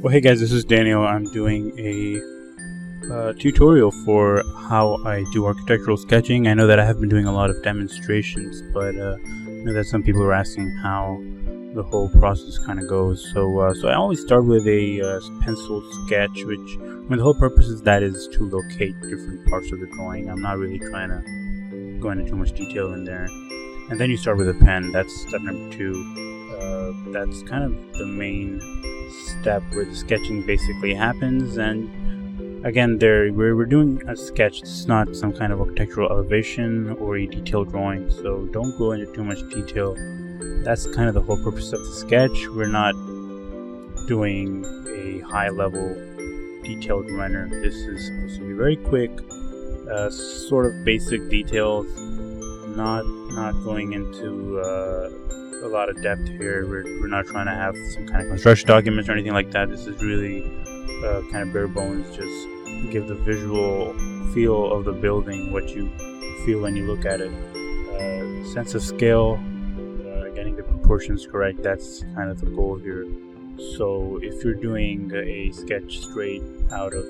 Well, hey guys, this is Daniel. I'm doing a tutorial for how I do architectural sketching. I know that I have been doing a lot of demonstrations, but I know that some people are asking how the whole process kind of goes. So I always start with a pencil sketch, which the whole purpose is to locate different parts of the drawing. I'm not really trying to go into too much detail in there. And then you start with a pen. That's step number 2. That's kind of the main step where the sketching basically happens. And again, we're doing a sketch. It's not some kind of architectural elevation or a detailed drawing, so don't go into too much detail. That's kind of the whole purpose of the sketch. We're not doing a high level detailed render. This is supposed to be very quick, sort of basic details, not going into a lot of depth here. We're not trying to have some kind of construction documents or anything like that. This is really kind of bare bones, just give the visual feel of the building, what you feel when you look at it. Sense of scale, getting the proportions correct, that's kind of the goal here. So if you're doing a sketch straight out of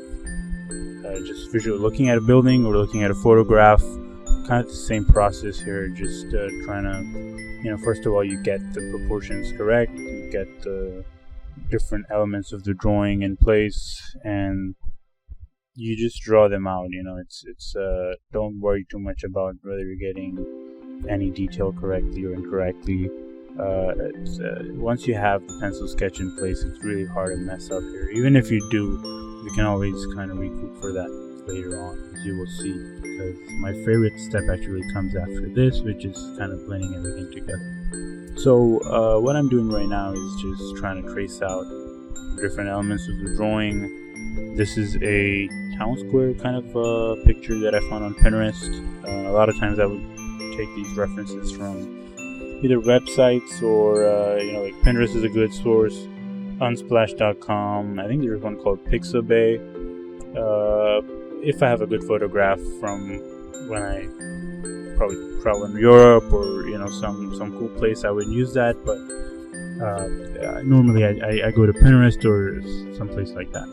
just visually looking at a building or looking at a photograph, kind of the same process here, just trying to, first of all, you get the proportions correct, you get the different elements of the drawing in place, and you just draw them out. It's don't worry too much about whether you're getting any detail correctly or incorrectly. Once you have the pencil sketch in place, it's really hard to mess up here. Even if you do, you can always kind of recoup for that later on, as you will see, because my favorite step actually comes after this, which is kind of blending everything together. So what I'm doing right now is just trying to trace out different elements of the drawing. This is a town square kind of picture that I found on Pinterest. A lot of times I would take these references from either websites or like Pinterest is a good source, unsplash.com. I think there's one called Pixabay. If I have a good photograph from when I probably travel in Europe or some cool place, I would use that. But normally I go to Pinterest or someplace like that.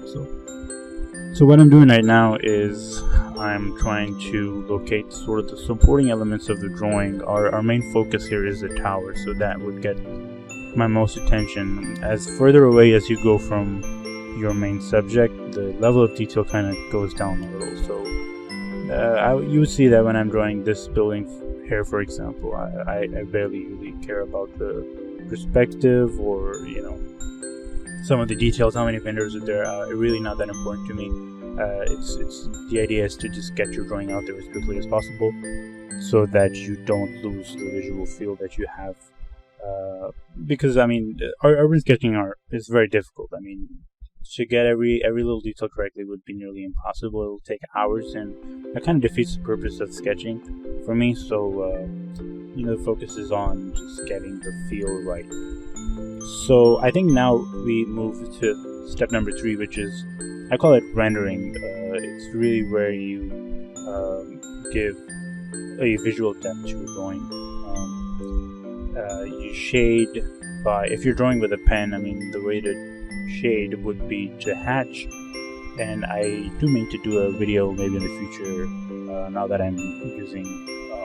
So what I'm doing right now is I'm trying to locate sort of the supporting elements of the drawing. Our main focus here is the tower, so that would get my most attention. As further away as you go from your main subject, the level of detail kind of goes down a little. So you would see that when I'm drawing this building here, for example, I barely really care about the perspective or some of the details, how many vendors are there. Really not that important to me. It's the idea is to just get your drawing out there as quickly as possible, so that you don't lose the visual feel that you have. Because urban sketching is very difficult. To get every little detail correctly would be nearly impossible. It'll take hours, and that kind of defeats the purpose of sketching for me. So the focus is on just getting the feel right. So I think now we move to step number 3, which is, I call it rendering. It's really where you give a visual depth to a drawing. You shade by, if you're drawing with a pen, the way to shade would be to hatch, and I do mean to do a video maybe in the future. Now that I'm using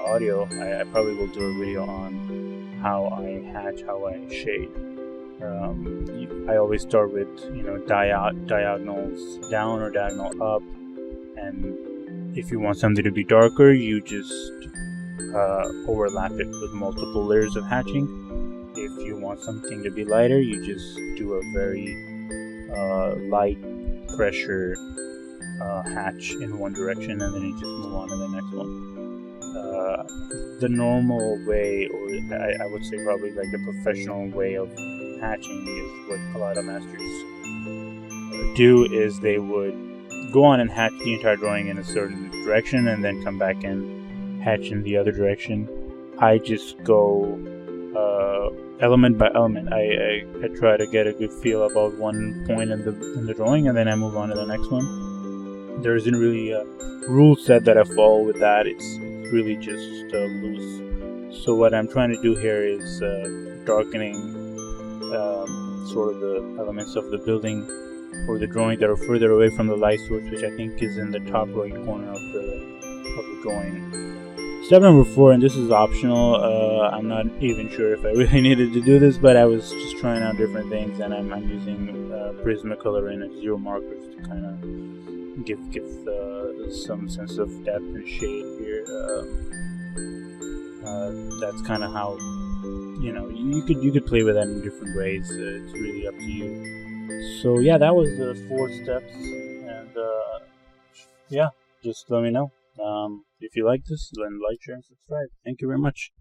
audio, I probably will do a video on how I hatch, how I shade. I always start with diagonals down or diagonal up, and if you want something to be darker, you just overlap it with multiple layers of hatching. If you want something to be lighter, you just do a very light pressure hatch in one direction, and then you just move on to the next one. The normal way, or I would say probably like the professional way of hatching, is what a lot of masters do, is they would go on and hatch the entire drawing in a certain direction and then come back and hatch in the other direction. I just go element by element. I try to get a good feel about one point in the drawing, and then I move on to the next one. There isn't really a rule set that I follow with that. It's really just loose. So what I'm trying to do here is darkening sort of the elements of the building or the drawing that are further away from the light source, which I think is in the top right corner of the drawing. Step number 4, and this is optional. I'm not even sure if I really needed to do this, but I was just trying out different things, and I'm using Prismacolor and zero markers to kind of give some sense of depth and shade here. That's kind of how, you could play with that in different ways. It's really up to you. So yeah, that was the 4 steps, and yeah, just let me know. If you like this, then like, share, and subscribe. Thank you very much.